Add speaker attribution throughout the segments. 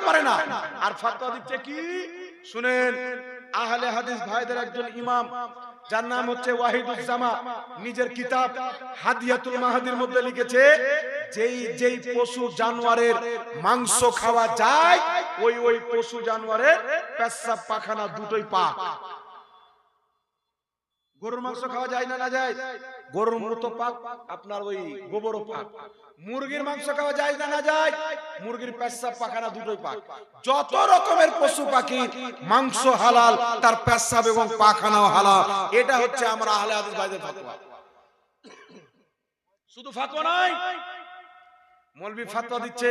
Speaker 1: পারে না। আর ফতোয়া দিচ্ছে কি শুনেন, আহলে হাদিস ভাইদের একজন ইমাম যার নাম হচ্ছে ওয়াহিদুজ্জামা, নিজের কিতাব হাদিয়াতুল মাহাদির মধ্যে লিখেছে, যেই পশু জানোয়ারের মাংস খাওয়া যায় ওই পশু জানোয়ারের পেশাব পায়খানা দুটোই পাক। গরুর মাংস খাওয়া যায় না, না যায়? গরুর মূত্র পাক, আপনার ওই গোবরও পাক। মুরগির মাংস খাওয়া যায় না, না যায়? মুরগির পেশাব পায়খানা দুটোই পাক। যত রকমের পশু পাখি মাংস হালাল, তার পেশাব এবং পায়খানাও হালাল। এটা হচ্ছে আমরা আহলে হাদিস ভাইদের ফতোয়া। শুধু ফতোয়া নয়, মৌলবি ফতোয়া দিচ্ছে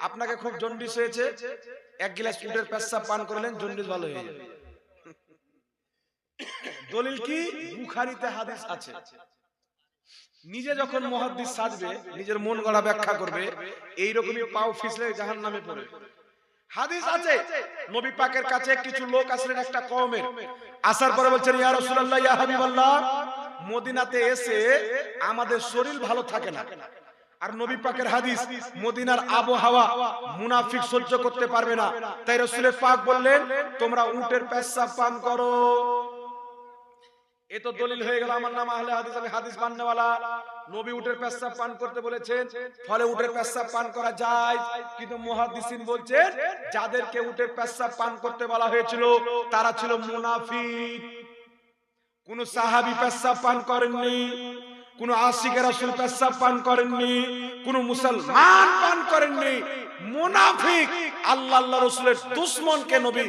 Speaker 1: আপনাকে খুব জন্ডিস হয়েছে, এক গ্লাস উটের পেশাব পান করলেন, জন্ডিস ভালো হয়ে যাবে। দলিল কি? বুখারীতে হাদিস আছে। নিজে যখন মুহাদ্দিস সাজবে, নিজের মন গড়া ব্যাখ্যা করবে, এইরকমই পাও ফিসলে জাহান্নামে পড়ে। হাদিস আছে, নবী পাকের কাছে কিছু লোক আসলেন একটা কওমের, আসার পরে বলছেন, ইয়া রাসূলুল্লাহ, ইয়া হাবিবাল্লাহ, মদিনাতে এসে আমাদের শরীর ভালো থাকে না। আর নবী পাকের হাদিস, মদিনার আবহাওয়া মুনাফিক সহ্য করতে পারবে না। তাই রাসূল পাক বললেন, তোমরা উটের পেশাব পান করো। এ তো দলিল হয়ে গেল, আমার নাম আহলে হাদিস, আমি হাদিস মাননেওয়ালা। নবী উটের পেশাব পান করতে বলেছেন, ফলে উটের পেশাব পান করা যায়। কিন্তু মুহাদ্দিসিন বলছেন, যাদেরকে উটের পেশাব পান করতে বলা হয়েছিল তারা ছিল মুনাফিক। কোন সাহাবী পেশাব পান করেননি, কোন আশিকে রাসূল পেশাব পান করেননি, কোন মুসলমান পান করেননি। মুনাফিক আল্লাহ রাসূলের দুশমনকে নবী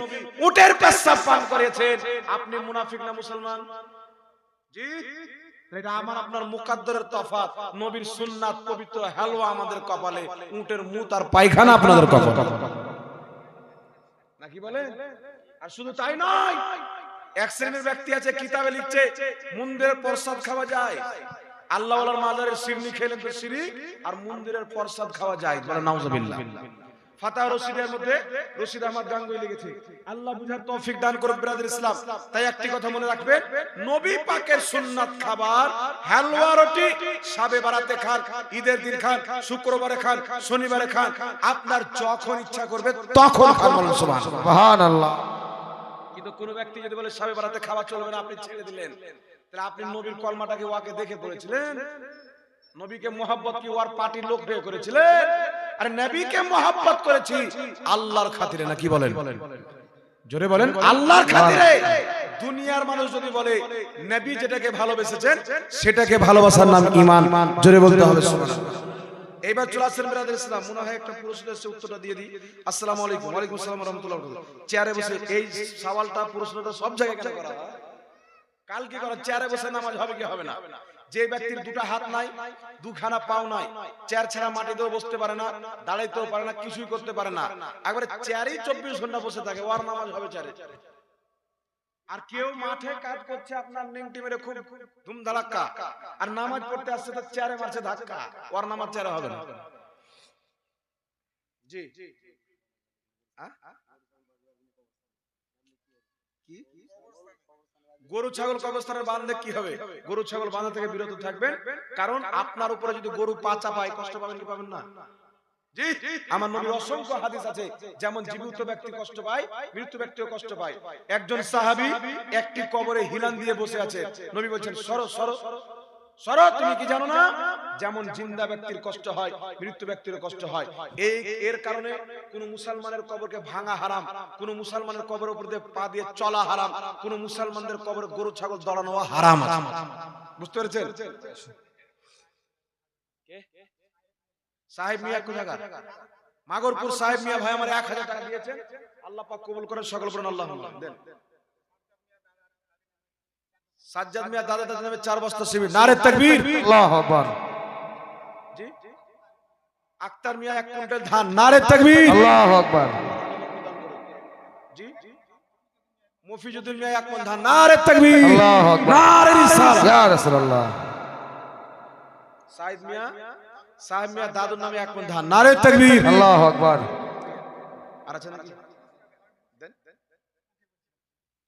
Speaker 1: উটের পেশাব পান করেছেন। আপনি মুনাফিক না মুসলমান? জি, এটা আমার আপনার মুকাদ্দারের তফাত। নবীর সুন্নাত পবিত্র হালওয়া আমাদের কপালে, উটের মুত আর পায়খানা আপনাদের কপালে, নাকি বলেন? আর শুধু তাই নয়, এক শ্রেণীর ব্যক্তি আছে কিতাবে লিখছে মন্দিরের প্রসাদ খাওয়া যায়। আল্লাহ ওয়ালার মাজারের শিরনি খেলেন তো শিরিক, আর মন্দিরের প্রসাদ খাওয়া যায়, বলে নাউজুবিল্লাহ। ফাতাহ রশিদের মধ্যে রশিদ আহমদ গাঙ্গুই লিখেছে, আল্লাহ বুঝার তৌফিক দান করুক ব্রাদার ইসলাম। তাই একটি কথা মনে রাখবেন, নবী পাকের সুন্নাত খাবার হালুয়া রুটি শাবে বারাতে খান, ঈদের দিন খান, শুক্রবারে খান, শনিবারে খান, আপনার যখন ইচ্ছা করবে তখন খান, বলেন সুবহানাল্লাহ। কিন্তু কোন ব্যক্তি যদি বলে শাবে বারাতে খাওয়া চলবে না, আপনি ছেড়ে দিলেন, তাহলে আপনি নবীর কলমাটাকে ওয়াকে দেখে পড়েছিলেন? নবীকে মোহাব্বত কি ওয়ার পার্টির লোক হয়ে করেছিলেন? আরে নবীকে মোহাব্বত করেছি আল্লাহর খাতিরে, নাকি বলেন? জোরে বলেন, আল্লাহর খাতিরে। দুনিয়ার মানুষ যদি বলে নবী যেটাকে ভালোবেসেছেন সেটাকে ভালোবাসার নাম ঈমান, জোরে বলতে হবে সুবহানাল্লাহ। এইবার চলে আসেন ব্রাদার ইসলাম, মনে হয় একটা প্রশ্ন এসে উত্তরটা দিয়ে দিই। আসসালামু আলাইকুম। ওয়া আলাইকুম আসসালাম ওয়া রাহমাতুল্লাহি ওয়া বারাকাতুহু। চেয়ারে বসে এই সওয়ালটা, প্রশ্নটা সব জায়গায় কেন করা হয়? কাল কি করা, চেয়ারে বসে নামাজ হবে কি হবে না? যে ব্যক্তির দুটো হাত নাই, দুখানা পাও নাই, চেয়ার ছাড়া মাটিতেও বসতে পারে না, দাঁড়াইতেও পারে না, কিছুই করতে পারে না, একবারে চেয়ারেই 24 ঘন্টা বসে থাকে, ওর নামাজ হবে চেয়ারে? আর কেউ মাঠে কাজ করছে আপনার নেংটি মেরে খুব ধুমধাড়াক্কা, আর নামাজ পড়তে আসছে তার চেয়ারে মারছে ধাক্কা, ওর নামাজ চেয়ারে হবে না। জি কি গরু ছাগল কবরস্থানে বাঁধলে কি হবে? গরু ছাগল বাঁধা থেকে বিরত থাকবেন, কারণ আপনার উপরে যদি গরু পা চাপায় কষ্ট পাবেন কি পাবেন না? জি, আমার নবীর অসংখ্য হাদিস আছে, যেমন জীবিত ব্যক্তি কষ্ট পায়, মৃত্যু ব্যক্তিও কষ্ট পায়। একজন সাহাবী একটি কবরে হিলান দিয়ে বসে আছে, নবী বলছেন, সরো সরো সরো, তুমি কি জানো না যেমন জিন্দা ব্যক্তির কষ্ট হয় মৃত্যু ব্যক্তির কষ্ট হয়। এর কারণে কোন মুসলমানের কবরকে ভাঙা হারাম, কোন মুসলমানের কবরের উপর দিয়ে পা দিয়ে চলা হারাম, কোন মুসলমানদের কবরে গরু ছাগল দড়ানো হারাম। বুঝতে পেরেছেন? সাহেব মিয়া কোথাকার? মাগরপুর সাহেব মিয়া ভাই আমার 1000 টাকা দিয়েছেন, আল্লাহ পাক কবুল করেন, সকল বলেন আল্লাহুম্মা। দেন। সাজ্জাদ মিয়া দাদা দাদা নামে 4 বস্তা শিবির, নারে তাকবীর, আল্লাহু আকবার। জি, আক্তার মিয়া 1 কুইন্টাল ধান, নারে তাকবীর, আল্লাহু আকবার। জি, মুফিজুদ্দিন মিয়া 1 মণ ধান, নারে তাকবীর, আল্লাহু আকবার, নারে রিসালাত, ইয়া রাসূলুল্লাহ। সাইদ মিয়া, সাহেব মিয়া দাদুর নামে 1 মণ ধান, নারে তাকবীর, আল্লাহু আকবার। আর আছে নাকি? দেন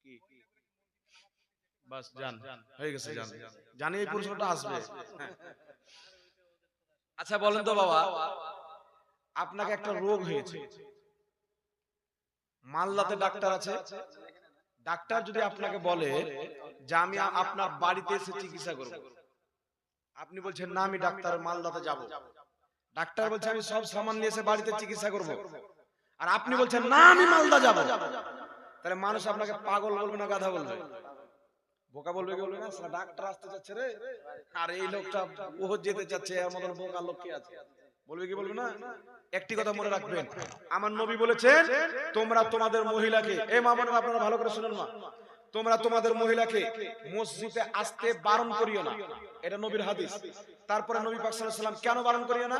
Speaker 1: কি বাস জান হয়ে গেছে, জান জানি এই প্রশ্নটা আসবে। আচ্ছা বলেন তো বাবা, আপনাকে একটা রোগ হয়েছে, মালদাতে ডাক্তার আছে, ডাক্তার যদি আপনাকে বলে যে আমি আপনার বাড়িতে এসে চিকিৎসা করব, আপনি বলছেন না আমি ডাক্তার মালদাতে যাব, ডাক্তার বলছে আমি সব সামান নিয়ে এসে বাড়িতে চিকিৎসা করব, আর আপনি বলছেন না আমি মালদা যাব, তাহলে মানুষ আপনাকে পাগল বলবে না গাধা বলবে? বোকা বলবে কি বলবে না? ডাক্তার আসতে যাচ্ছে রে, আর এই লোকটা ও যেতে যাচ্ছে, এর মতন বোকা লোক কি আছে? বলবে কি বলবে না? একটি কথা মনে রাখবেন, আমার নবী বলেছেন তোমরা তোমাদের মহিলাকে, এই মা বোনেরা আপনারা ভালো করে শুনুন, মা তোমরা তোমাদের মহিলাকে মসজিদে আসতে বারণ করিও না, এটা নবীর হাদিস। তারপরে নবী পাক সাল্লাল্লাহু আলাইহি ওয়াসাল্লাম কেন বারণ করিও না?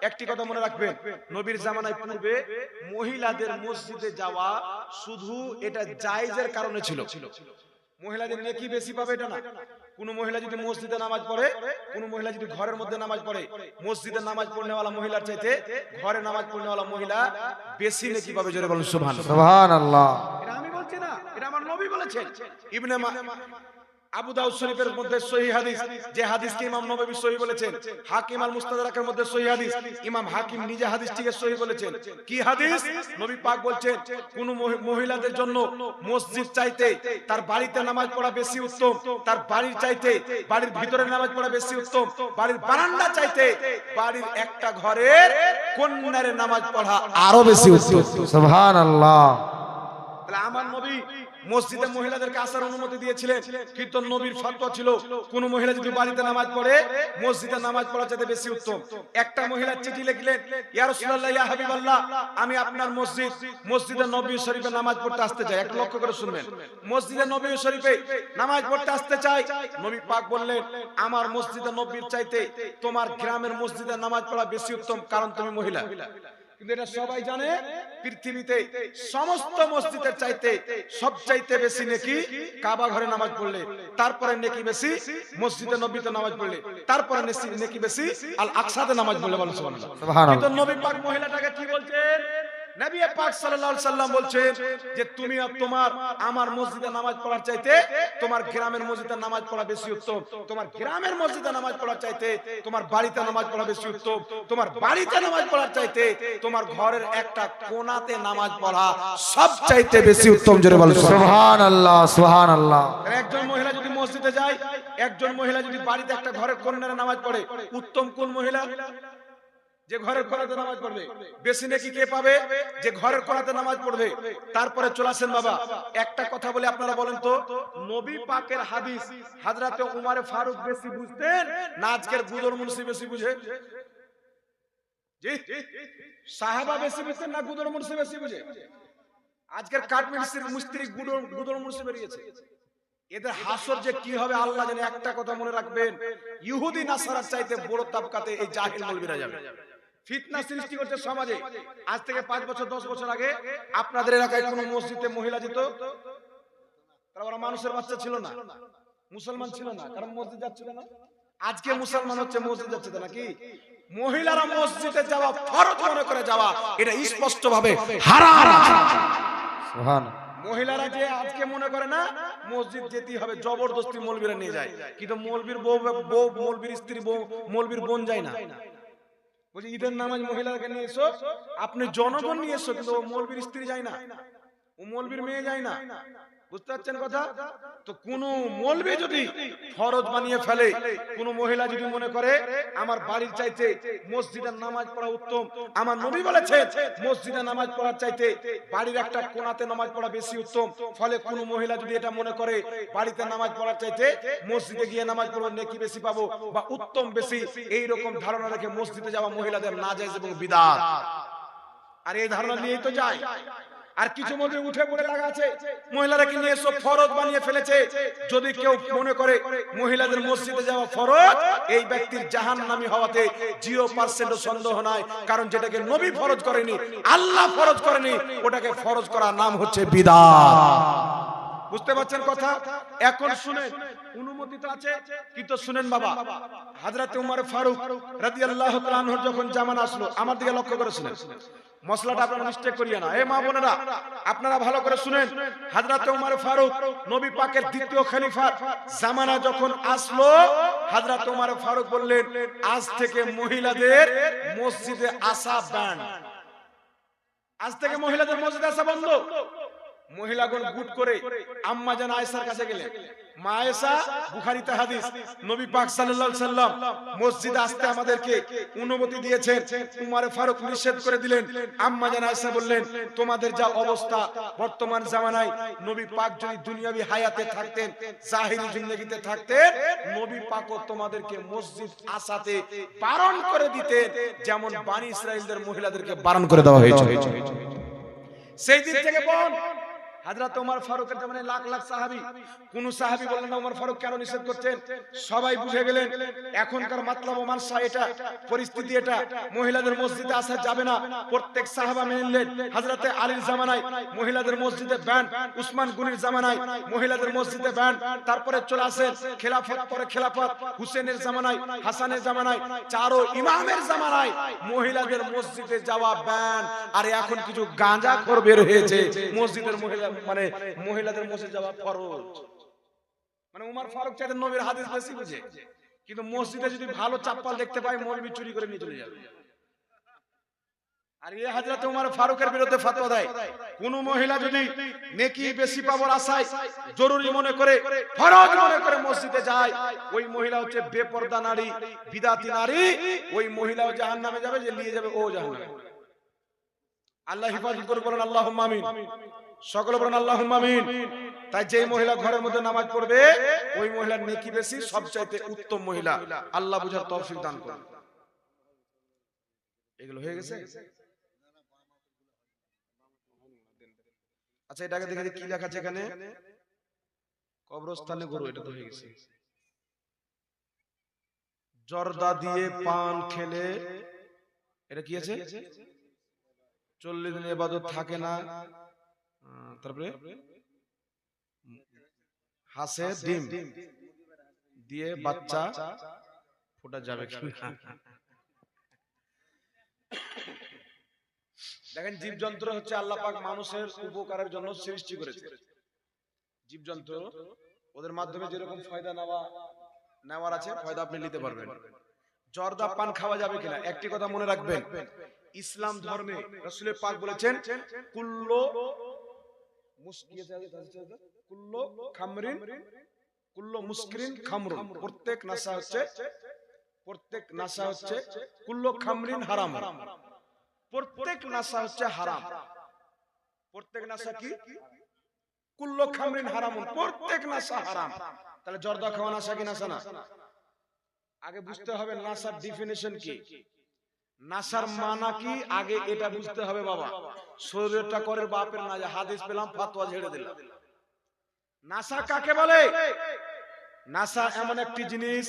Speaker 1: একটি কথা মনে রাখবেন, নবীর জামানায় পূর্বে মহিলাদের মসজিদে যাওয়া শুধু এটা জায়েজের কারণে ছিল। মহিলাদের নেকি বেশি পাবে এটা না। কোন মহিলা যদি মসজিদে নামাজ পড়ে, কোন মহিলা যদি ঘরের মধ্যে নামাজ পড়ে, মসজিদে নামাজ পড়নেওয়ালা মহিলার চাইতে ঘরে নামাজ পড়নেওয়ালা মহিলা বেশি নেকি পাবে। জোরে বলুন সুবহানাল্লাহ। সুবহানাল্লাহ। এটা আমি বলছি না, এটা আমার নবী বলেছেন। ইবনে আবু দাউদ শরীফের মধ্যে সহিহ হাদিস, যে হাদিসকে ইমাম নববী সহিহ বলেছেন। হাকিম আল মুস্তাদরাকের মধ্যে সহিহ হাদিস, ইমাম হাকিম নিজে হাদিসটিকে সহিহ বলেছেন। কি হাদিস? নবী পাক বলছেন কোন মহিলাদের জন্য মসজিদ চাইতে তার বাড়িতে নামাজ পড়া বেশি উত্তম, তার বাড়ির চাইতে বাড়ির ভিতরে নামাজ পড়া বেশি উত্তম, বাড়ির বারান্দা চাইতে বাড়ির একটা ঘরের কোণারে নামাজ পড়া আরো বেশি উত্তম। সুবহানাল্লাহ। তাহলে আমার নবী মসজিদে মহিলাদেরকে আসার অনুমতি দিয়েছিলেন, কিন্তু নবীর ফতোয়া ছিল কোন মহিলা যদি বাড়িতে নামাজ পড়ে মসজিদে নামাজ পড়া চাইতে বেশি উত্তম। একটা মহিলা চিঠি লিখলেন, ইয়া রাসূলুল্লাহ ইয়া হাবিবাল্লাহ, আমি আপনার মসজিদে নববী শরীফে নামাজ পড়তে আসতে চাই। একটু লক্ষ্য করে শুনবেন, মসজিদে নববী শরীফে নামাজ পড়তে আসতে চাই। নবী পাক বললেন আমার মসজিদে নববীর চাইতে তোমার গ্রামের মসজিদে নামাজ পড়া বেশি উত্তম, কারণ তুমি মহিলা। কিন্তু এটা সবাই জানে, পৃথিবীতে সমস্ত মসজিদের চাইতে সবচাইতে বেশি নেকি কাবা ঘরে নামাজ পড়লে, তারপরে নেকি বেশি মসজিদে নববীতে নামাজ পড়লে, তারপরে নেকি বেশি আল আকসাতে নামাজ পড়লে। বলেন সুবহানাল্লাহ। কিন্তু নবী পাক মহিলাটাকে কি বলছেন? নবী পাক সাল্লাল্লাহু আলাইহি সাল্লাম বলছেন যে তুমি আর তোমার আমার মসজিদে নামাজ পড়ার চাইতে তোমার গ্রামের মসজিদে নামাজ পড়া বেশি উত্তম, তোমার গ্রামের মসজিদে নামাজ পড়ার চাইতে তোমার বাড়িতে নামাজ পড়া বেশি উত্তম, তোমার বাড়িতে নামাজ পড়ার চাইতে তোমার ঘরের একটা কোণাতে নামাজ পড়া সবচাইতে বেশি উত্তম। জোরে বলেন সুবহানাল্লাহ। সুবহানাল্লাহ। একজন মহিলা যদি মসজিদে যায়, একজন মহিলা যদি বাড়িতে একটা ঘরের কোণারে নামাজ পড়ে, উত্তম কোন মহিলা? যে ঘরের কোণাতে নামাজ পড়বে। বেশি নেকি কে পাবে? যে ঘরের কোণাতে নামাজ পড়বে। তারপরে চলে আসেন বাবা, একটা কথা বলে আপনারা বলেন তো, নবী পাকের হাদিস হযরতে উমর ফারুক বেশি বুঝতেন না আজকের গুদর মুন্সি বেশি বুঝে? জি, সাহাবা বেশি বুঝতেন না গুদর মুন্সি বেশি বুঝে? আজকের কাঠ মিস্ত্রি গুদর মুন্সি বেরিয়েছে। এদের হাসর যে কি হবে আল্লাহ জানে। একটা কথা মনে রাখবেন, ইহুদি নাসারার চাইতে বড় তাবকাতে এই জাহিল মৌলবীরা যাবে। ফিতনা সৃষ্টি করছে সমাজে। আজ থেকে 5 বছর 10 বছর আগে আপনাদের এলাকায় কোন মসজিদে মহিলা যেত, তারা ওরা মানুষের বাচ্চা ছিল না, মুসলমান ছিল না, কারণ মসজিদ যাচ্ছিল না। আজকে মুসলমান হচ্ছে, মসজিদ যাচ্ছে না। কি মহিলারা মসজিদে যাওয়া ফরজ মনে করে যাওয়া, এটা স্পষ্ট ভাবে হারাম। সুবহানাল্লাহ। মহিলারা যে আজকে মনে করে না মসজিদ যেতেই হবে, জবরদস্তি মৌলবীরা নিয়ে যায়। কিন্তু মৌলবীর বউ, মৌলবীর স্ত্রী, মৌলবীর বোন যায় না। বলছি ঈদের নামাজ মহিলাকে নিয়ে এসো, আপনি জনগণ নিয়ে এসো, কিন্তু ও মৌলবীর স্ত্রী যায় না, ও মৌলবীর মেয়ে যায় না। বুঝতে পারছেন কথা? তো কোন মৌলবী যদি ফরজ বানিয়ে ফেলে, কোন মহিলা যদি মনে করে আমার বাড়ির চাইতে মসজিদের নামাজ পড়া উত্তম, আমার নবী বলেছেন মসজিদে নামাজ পড়ার চাইতে বাড়ির একটা কোণাতে নামাজ পড়া বেশি উত্তম, ফলে কোন মহিলা যদি এটা মনে করে বাড়িতে নামাজ পড়ার চাইতে মসজিদে গিয়ে নামাজ পড়লে নেকি বেশি পাবো বা উত্তম বেশি, এই রকম ধারণা রেখে মসজিদে যাওয়া মহিলাদের নাজায়েজ এবং বিদআত। আর এই ধারণা নিয়েই তো যায়। আর কিছু মধ্যে উঠে পড়ে লাগা আছে, মহিলারা কি নিয়ে সব ফরজ বানিয়ে ফেলেছে। যদি কেউ মনে করে মহিলাদের মসজিদে যাওয়া ফরজ, এই ব্যক্তির জাহান্নামী হওয়াতে 0% সন্দেহ নাই। কারণ যেটাকে নবী ফরজ করেনি, আল্লাহ ফরজ করেনি, ওটাকে ফরজ করার নাম হচ্ছে বিদআত। বুঝতে পারছেন কথা? এখন শুনেন, অনুমতি তো আছে, কিন্তু শুনেন বাবা, হযরত উমর ফারুক রাদিয়াল্লাহু তাআলা আনহু যখন জামানা আসলো, আমার দিকে লক্ষ্য করে শুনেন, মশলাটা আপনারা মিস্টেক করিয়া না। এই মা বোনেরা আপনারা ভালো করে শুনেন, হযরত উমর ফারুক নবী পাকের দ্বিতীয় খলিফা জামানা যখন আসলো, হযরত উমর ফারুক বললেন আজ থেকে মহিলাদের মসজিদে আসা ব্যান। আজ থেকে মহিলাদের মসজিদে আসা বন্ধ। মহিলাগণ গুট করে আম্মা জান আয়েশার কাছে গেলেন। মা আয়েশা, বুখারীতে হাদিস, নবী পাক সাল্লাল্লাহু আলাইহি সাল্লাম মসজিদে আসতে আমাদেরকে অনুমতি দিয়েছেন। উমর ফারুক নিষেধ করে দিলেন। আম্মা জান আয়েশা বললেন, তোমাদের যা অবস্থা বর্তমান জামানায়, নবী পাক যদি দুনিয়াবি হায়াতে থাকতেন, জাহিরি জিন্দেগিতে থাকতেন, নবী পাকও তোমাদেরকে মসজিদ আসাতে বারণ করে দিতেন, যেমন বনি ইসরাইলদের মহিলাদেরকে বারণ করে দেওয়া হয়েছে। সেই দিন থেকে বোন, হযরত ওমর ফারুকের জামানায় লাখ লাখ সাহাবী, কোন সাহাবী বলেন না ওমর ফারুক কেন নিষেধ করছেন। সবাই বুঝে গেলেন এখনকার মাতলাব ওমর শাহ, এটা পরিস্থিতি, এটা মহিলাদের মসজিদে আসা যাবে না। প্রত্যেক সাহাবা মেনে নিলেন। হযরতে আলীর জামানায় মহিলাদের মসজিদে ব্যান, উসমান গনির জামানায় মহিলাদের মসজিদে ব্যান, তারপরে চলে আসেন খেলাফত, পরে খেলাফত, হুসেনের জামানায়, হাসানের জামানায়, চারো ইমামের জামানায় মহিলাদের মসজিদে যাওয়া ব্যান। আর এখন কিছু গাঁজাখোর বের হয়েছে, মসজিদের মহিলা মানে মহিলাদের মসজিদে যাওয়া ফরজ। মানে ওমর ফারুক চাইতে নবীর হাদিস বেশি বুঝে, কিন্তু মসজিদে যদি ভালো চাপ্পাল দেখতে পায় মৌলবি চুরি করে নিয়ে চলে যাবে। আর এই হযরত ওমর ফারুকের বিরুদ্ধে ফতোয়া দেয়, কোন মহিলা যদি নেকি বেশি পাওয়ার আশায় জরুরি মনে করে, ফরজ মনে করে মসজিদে যায়, ওই মহিলা হচ্ছে বেপরদা নারী, বিদাতি নারী। ওই মহিলাও জাহান্নামে যাবে, যে নিয়ে যাবে ও জাহান্নামে। আল্লাহ হেফাজত করে, বলেন আল্লাহুম্মা আমিন। সকলে বলেন আল্লাহুম্মা আমিন। তাই যে মহিলা ঘরের মধ্যে নামাজ পড়বে, ওই মহিলার নেকি বেশি, সবচাইতে উত্তম মহিলা। আল্লাহ বুঝার তৌফিক দান করুন। এগুলো হয়ে গেছে। আচ্ছা, এটাকে দেখে কি লেখা আছে এখানে? কবরস্থানে গরু, এটা তো হয়ে গেছে। জর্দা দিয়ে পান খেলে, এটা কি আছে? 40 দিন ইবাদত থাকে না। তারপরে হাসে ডিম দিয়ে বাচ্চা ফোটা যাবে কি? দেখেন, জীবজন্তু হচ্ছে আল্লাহ পাক মানুষের উপকারের জন্য সৃষ্টি করেছে। জীবজন্তু, ওদের মাধ্যমে যেরকম ফায়দা নেওয়ার আছে, ফায়দা আপনি নিতে পারবেন। জর্দা পান খাওয়া যাবে কিনা, একটি কথা মনে রাখবেন। ইসলাম ধর্মে রাসূল পাক বলেছেন, কুল্লু মুসকিরিন খামরুন, প্রত্যেক নেশা হচ্ছে কুল্লু খামরিন হারাম, প্রত্যেক নেশা হচ্ছে হারাম। প্রত্যেক নেশা কি? কুল্লু খামরিন হারামুন, প্রত্যেক নেশা হারাম। তাহলে জর্দা খাওয়া নেশা কি নেশা না? আগে বুঝতে হবে নেশার ডেফিনিশন কি, নেশার মানা কি, আগে এটা বুঝতে হবে বাবা। শরীরটা করে বাপের না, হাদিস পেলাম ফতোয়া ঝেড়ে দিলাম। নেশা কাকে বলে? নেশা এমন একটি জিনিস,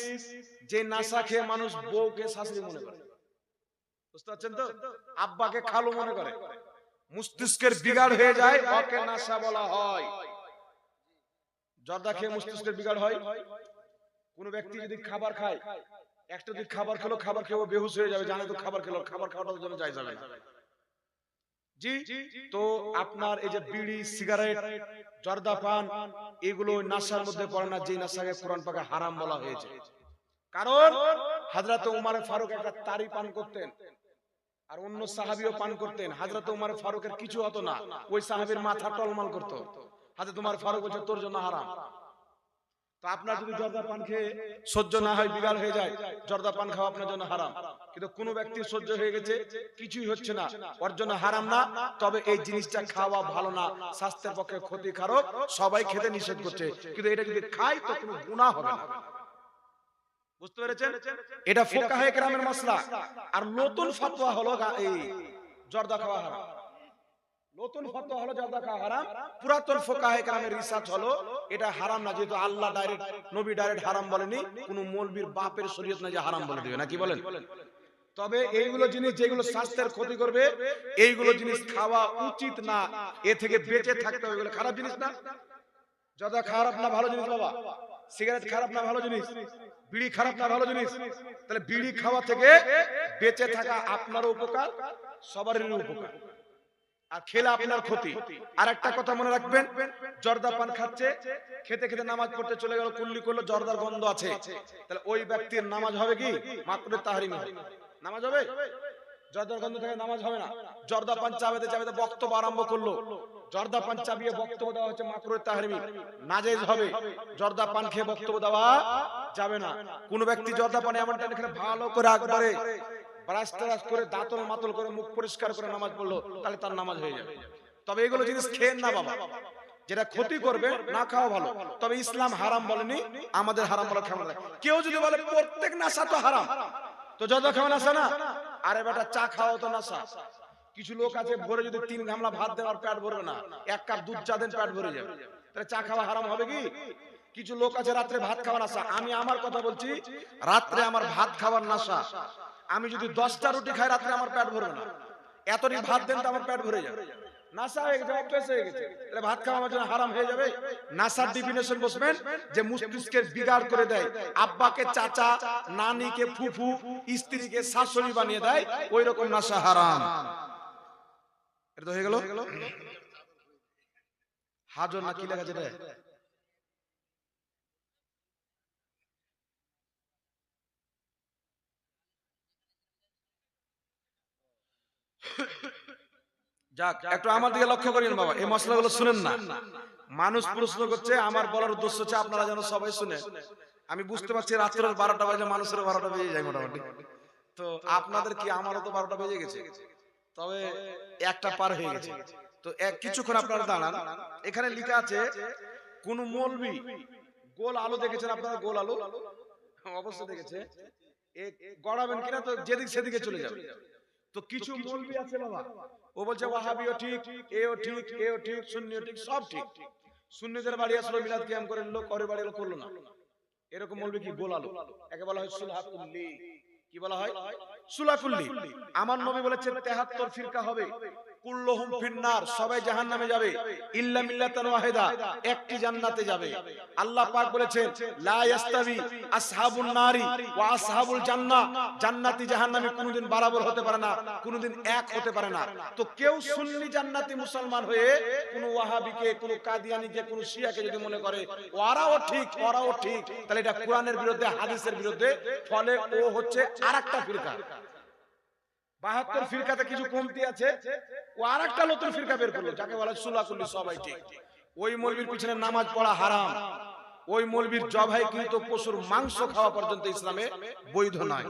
Speaker 1: যে নেশা খেয়ে মানুষ বউকে শাশুড়ি মনে করে, বুঝতে পারছেন তো? আব্বাকে খালু মনে করে, মস্তিষ্কের বিগাড় হয়ে যায়, ওকে নেশা বলা হয়। জর্দা খেয়ে মস্তিষ্কের বিগাড় হয়। কোন ব্যক্তি যদি খাবার খায়, একটা যদি খাবার খেলো, খাবার খেয়ে বেহুশ হয়ে যাবে, জানে তো খাবার খেলো, খাবার খাওয়াটার জন্য যায় যাবে না। জি, তো আপনার এই যে বিড়ি, সিগারেট, জর্দা পান, এগুলো নেশার মধ্যে পড়ে না, যে নেশাকে কোরআন পাকে হারাম বলা হয়েছে। কারণ হযরত ওমর ফারুক একটা তারি পান করতেন, আর অন্য সাহাবীও পান করতেন। হযরত ওমর ফারুকের কিছু হতো না, ওই সাহাবীর মাথা টলমল করতো। হযরত ওমর ফারুক বলছে, তোর জন্য হারাম। তো আপনার যদি জর্দা পান খেয়ে সহ্য না হয়, বিগাল হয়ে যায়, জর্দা পান খাওয়া আপনার জন্য হারাম। কিন্তু কোন ব্যক্তি সহ্য হয়ে গেছে, কিছুই হচ্ছে না, ওর জন্য হারাম না। তবে এই জিনিসটা খাওয়া ভালো না, স্বাস্থ্যের পক্ষে ক্ষতিকারক, সবাই খেতে নিষেধ করছে। কিন্তু এটা যদি খায় তো কোনো গুনাহ হবে না। বুঝতে পেরেছেন? এটা ফুকাহে কেরামের মাসলা। আর নতুন ফতোয়া হলো এই জর্দা খাওয়া হারাম। নতুন ফতোয়া হলো জর্দা খাওয়া হারাম। পুরাতন ফুকাহে কেরামের রিসার্চ হলো এটা হারাম না, যেহেতু আল্লাহ ডাইরেক্ট, নবী ডাইরেক্ট হারাম বলেনি, কোন মৌলবীর বাপের শরীয়ত না যে হারাম বলে দিবে, না কি বলেন? তবে এইগুলো জিনিস যেগুলো স্বাস্থ্যের ক্ষতি করবে, এইগুলো জিনিস খাওয়া উচিত না, এ থেকে বেঁচে থাকতে হবে। এগুলো খারাপ জিনিস না। জর্দা খারাপ না ভালো জিনিস বাবা? সিগারেট খারাপ না ভালো জিনিস? বিড়ি খারাপ না ভালো জিনিস? তাহলে বিড়ি খাওয়া থেকে বেঁচে থাকা আপনারও উপকার, সবারই উপকার, আর খেলে আপনার ক্ষতি। আর একটা কথা মনে রাখবেন, জর্দা পান খাচ্ছে, খেতে খেতে নামাজ পড়তে চলে গেল, কুল্লি করলো, জর্দার গন্ধ আছে, তাহলে ওই ব্যক্তির নামাজ হবে কি? মাকরুহে তাহরিমি নামাজ হবে। জর্দার গন্ধ থেকে নামাজ হবে না। জর্দা পান চাবাতে চাবাতে বক্তব্য আরম্ভ করলো, জর্দা পান চাবিয়ে বক্তব্য দেওয়া হচ্ছে মাকরুহ তাহরিমি, নাজায়েজ হবে। জর্দা পান খেয়ে বক্তব্য দেওয়া যাবে না। কোন ব্যক্তি জর্দা পান এমন টাইম এখানে ভালো করে একবারে ব্রাশ ট্রাশ করে দাঁতল মাতল করে মুখ পরিষ্কার করে নামাজ পড়লো, তাহলে তার নামাজ হয়ে যাবে। তবে এগুলো জিনিস খেয়েন না বাবা, যেটা ক্ষতি করবে না খাওয়া ভালো। তবে ইসলাম হারাম বলেনি, আমাদের হারাম বলা কেমন। কেউ যদি বলে প্রত্যেক নাশা তো হারাম, তো জর্দা খাওয়া নাশা না? আরে বেটা চা খাওয়া তো নাশা। কিছু লোক আছে ভোরে যদি 3 গামলা ভাত দেওয়ার পেট ভরবে না, 1 কাপ দুধ চা দেন পেট ভরে যাবে, তাহলে চা খাওয়া হারাম হবে কি? কিছু লোক আছে রাত্রে ভাত খাওয়ার নাশা। আমি আমার কথা বলছি, রাত্রে আমার ভাত খাওয়ার নাশা। আমি যদি 10টা রুটি খাই রাত্রে আমার পেট ভরবে না, এতটি ভাত দেন তো আমার পেট ভরে যাবে। নাশা হয়ে গেছে, অভ্যাস হয়ে গেছে, তাহলে ভাত খাওয়া আমার জন্য হারাম হয়ে যাবে। নাশার ডেফিনেশন বসবেন যে মস্তিষ্কের বিগাড় করে দেয়, আব্বাকে চাচা, নানিকে ফুফু, স্ত্রীকে শাশুড়ি বানিয়ে দেয়, ওই রকম নাশা হারাম। এটা তো হয়ে গেল হাজর না কি লেখা যেটা? যাক, একটু আমার দিকে লক্ষ্য করেন বাবা, এই মশলাগুলো শুনেন না। মানুষ প্রশ্ন করছে, আমার বলার উদ্দেশ্য হচ্ছে আপনারা যেন সবাই শুনে। আমি বুঝতে পারছি রাত্রের 12টা বাজে, মানুষের 12টা বেজে যায় মোটামুটি। তো আপনাদের কি, আমারও তো 12টা বেজে গেছে, তবে একটা পার হয়ে গেছে। তো কিছুক্ষণ আপনারা দাঁড়ান। এখানে লেখা আছে কোন মৌলবি গোল আলু দেখেছেন আপনারা? গোল আলু অবশ্যই দেখেছে। গড়াবেন কিনা তো যেদিক সেদিকে চলে যাবে। তো কিছু মৌলবি আছে বাবা, ও বলছে ওয়াহাবিও ঠিক, এও ঠিক, এও ঠিক, সুন্নিও ঠিক, সব ঠিক। সুন্নিদের বাড়ি আসলো, মিলাদ কিয়াম করে নিল, করে বাড়ি এলো, করলো না। এরকম মৌলবি কি গোল আলু। একে বলা হয় সুলহাকুল্লি। কি বলা হয়? সুলাকুল্লি। আমার নবী বলেছেন 73 ফিরকা হবে, কুল্লুহুম ফিন্নার, সবাই জাহান্নামে যাবে, ইল্লা মিল্লাতান ওয়াহিদা, একটি জান্নাতে যাবে। আল্লাহ পাক বলেছেন লা ইয়াস্তাবি আসহাবুন নারি ওয়া আসহাবুল জান্নাহ, জান্নাতি জাহান্নামী কোনদিন বরাবর হতে পারে না, কোনদিন এক হতে পারে না। তো কেউ সুন্নি জান্নাতি মুসলমান হয়ে কোন ওয়াহাবিকে, কোন কাদিয়ানীকে, কোন শিয়াকে যদি মনে করে ওরাও ঠিক, ওরাও ঠিক, তাহলে এটা কোরআনের বিরুদ্ধে, হাদিসের বিরুদ্ধে। ফলে ও হচ্ছে আরেকটা ফিরকা। 72 ফিরকাতে কিছু কমতি আছে, ও আরেকটা নতুন ফিরকা বের করলো, যাকে বলা সুলাকুল্লি, সবাই ঠিক। ওই মৌলবীর পিছনে নামাজ পড়া হারাম। ওই মৌলবীর জবাই কিন্তু পশুর মাংস খাওয়া পর্যন্ত ইসলামে বৈধ নয়।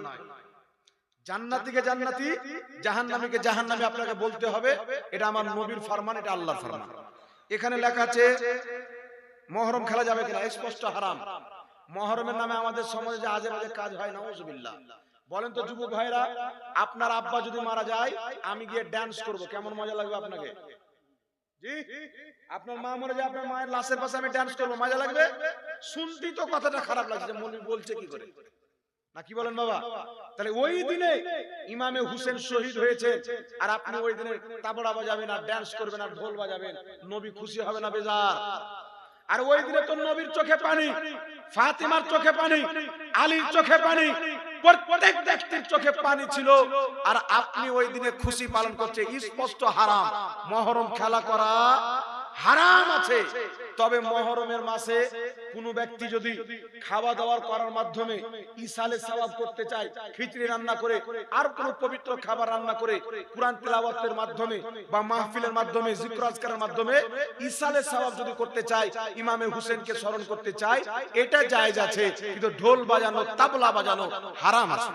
Speaker 1: জান্নাতীকে জান্নাতি, জাহান্নামীকে জাহান্নামী আপনাকে বলতে হবে, এটা আমার নবীর ফরমান, এটা আল্লাহর ফরমান। এখানে লেখা আছে মুহররম খেলা যাবে কিনা, স্পষ্ট হারাম। মুহররমের নামে আমাদের সমাজে যে আজে বাজে কাজ হয়, নাউজুবিল্লাহ। বলেন তো যুবক ভাইরা, আপনার আব্বা যদি মারা যায়, আমি গিয়ে ডান্স করব, কেমন মজা লাগবে আপনাকে? জি, আপনার মা মরে যায়, আপনার মায়ের লাশের পাশে আমি ডান্স করব, মজা লাগবে? শুনতেই তো কথাটা খারাপ লাগছে, যে মৌলবি বলছে কি করে, না কি বলেন বাবা? তাহলে ওই দিনে ইমামে হুসেন শহীদ হয়েছে, আর আপনি ওই দিনে তাবড়া বাজাবেন আর ডান্স করবেন আর ঢোল বাজাবেন, নবী খুশি হবে না বেজার? আর ওই দিনে তো নবীর চোখে পানি, ফাতিমার চোখে পানি, আলীর চোখে পানি, প্রত্যেক ব্যক্তির চোখে পানি ছিল, আর আপনি ওই দিনে খুশি পালন করছে। স্পষ্ট হারাম, মুহররম খেলা করা হারাম আছে। তবে মুহররমের মাসে কোন ব্যক্তি যদি খাওয়া দাওয়া করার মাধ্যমে ইসালে সওয়াব করতে চায়, খিচুড়ি রান্না করে আর কোন পবিত্র খাবার রান্না করে কুরআন তিলাওয়াতের মাধ্যমে বা মাহফিলের মাধ্যমে, জিকির আজকারের মাধ্যমে ইসালে সওয়াব যদি করতে চায়, ইমামে হুসেনকে স্মরণ করতে চায়, এটা জায়েজ আছে। কিন্তু ঢোল বাজানো, তাবলা বাজানো হারাম আছে।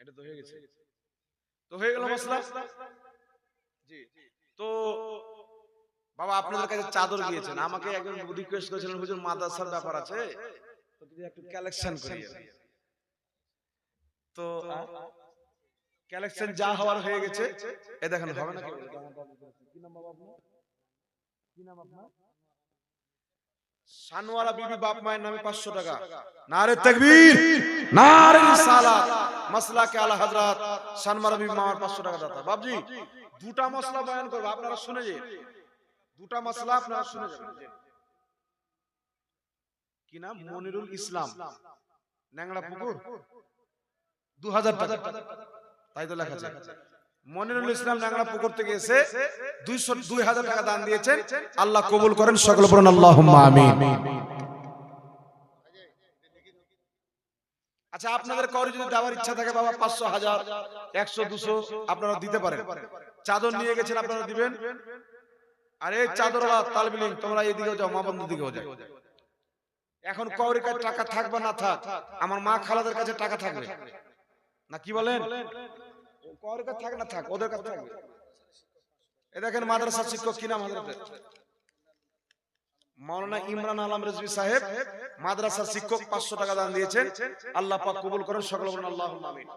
Speaker 1: এটা তো হয়ে গেছে, তো হয়ে গেল মাসলা। জি, তো বাবা আপনাদের কাছে চাদর গিয়েছেন, আমাকে একজন রিকোয়েস্ট করেছিলেন, হুজুর মাদ্রাসার ব্যাপার আছে, তো যদি একটু কালেকশন করি। তো কালেকশন যা হওয়ার হয়ে গেছে, এ দেখেন হবে না। কি নাম বাবা আপনার? কি নাম আপনার? শানওয়ারা বিবি বাপ মায়ের নামে 500 টাকা। নারে তাকবীর, নারে রিসালাত, মাসলাকে আলা হযরত শানওয়ারা বিবি মামার 500 টাকা দাতা। বাবজি দুটা মশলা বয়ান করব, আপনারা শুনে যান। দুটা মশলা আপনারা শুনে যাবেন। কি নাম? মনিরুল ইসলাম, ন্যাংরা পুকুর, 2000 টাকা। তাই তো লেখা আছে। মনিরুল ইসলাম ন্যাংরা পুকুর থেকে এসে 2000 টাকা দান দিয়েছেন। আল্লাহ কবুল করেন, সকলে বলুন আল্লাহুম্মা আমিন। আচ্ছা আপনাদের কারো যদি দেওয়ার ইচ্ছা থাকে বাবা 500 1000 100 200 আপনারা দিতে পারেন। চাদর নিয়ে গেছেন আপনারা দিবেন। আর এই চাদরওয়ালা তালবিলিং তোমরা এদিকেও যাও, মা বন্ধুর দিকেও যাও। এখন কারোর কাছে টাকা থাকবে না থাক, আমার মা খালাদের কাছে টাকা থাকবে না, কি বলেন? কারোর কাছে থাক না থাক, ওদের কাছে থাকবে। এই দেখেন মাদ্রাসার শিক্ষক কি নাম হযরত মাওলানা ইমরান আলম রিজভী সাহেব, মাদ্রাসার শিক্ষক, 500 টাকা দান দিয়েছেন। আল্লাহ পাক কবুল করেন, সকলে বলেন আল্লাহুম্মা আমিন।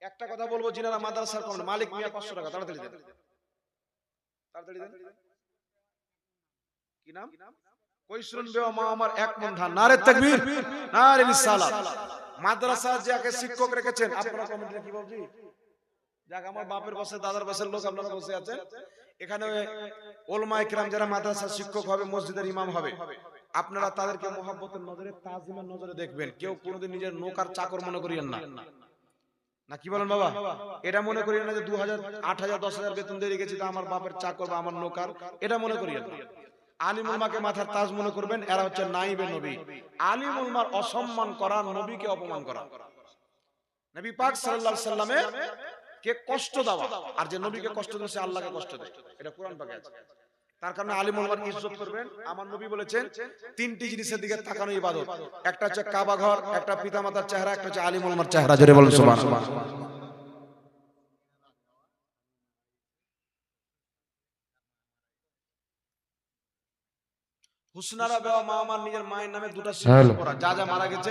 Speaker 1: একটা কথা বলবো, যিনারা মাদ্রাসার মালিক মিয়া 500 টাকা তাড়াতাড়ি দেন, তাড়াতাড়ি দেন। কি নাম? কই শুনবে মা আমার এক মন ধান, নারে তাকবীর নারে রিসালাত। মাদ্রাসা যাকে শিক্ষক রেখেছেন আপনারা কমিটিতে কি বলছি, যাক আমার বাপের বসে দাদার বসের লোক আপনারা বসে আছেন এখানে, ওলামায়ে কেরাম যারা মাদ্রাসার শিক্ষক হবে, মসজিদের ইমাম হবে, আপনারা তাদেরকে মহব্বতের নজরে, তাজিমের নজরে দেখবেন। কেউ কোনোদিন নিজের নৌকার চাকর মনে করিয়েন না, না কি বলেন বাবা? এটা মনে করিয়েন না যে 2000 8000 10000 বেতন দিয়ে রেখেছি তো আমার বাপের চাকর বা আমার নৌকার, এটা মনে করিয়েন না। আলিম উলমাকে মাথার তাজ মনে করবেন, এরা হচ্ছে নাইবে নবী। আলিম উলমার অসম্মান করা, নবীকে অপমান করা। নবী পাক সাল্লাল্লাহু আলাইহি সাল্লামে কে কষ্ট দেওয়া, আর যে নবীকে কষ্ট দেয় সে আল্লাহকে কষ্ট দেয়, এটা কোরআন পাকে আছে। তার কারণে আলিম উলমার ইজ্জত করবেন। আমার নবী বলেছেন তিনটি জিনিসের দিকে তাকানো ইবাদত, একটা হচ্ছে কাবা ঘর, একটা পিতামাতার চেহারা, একটা হচ্ছে আলিম উলমার চেহারা। জোরে বলেন সুবহানাল্লাহ। হুসনারা বেওয়া মা আমার নিজের মায়ের নামে দুটো সিল পড়া, যা যা মারা গেছে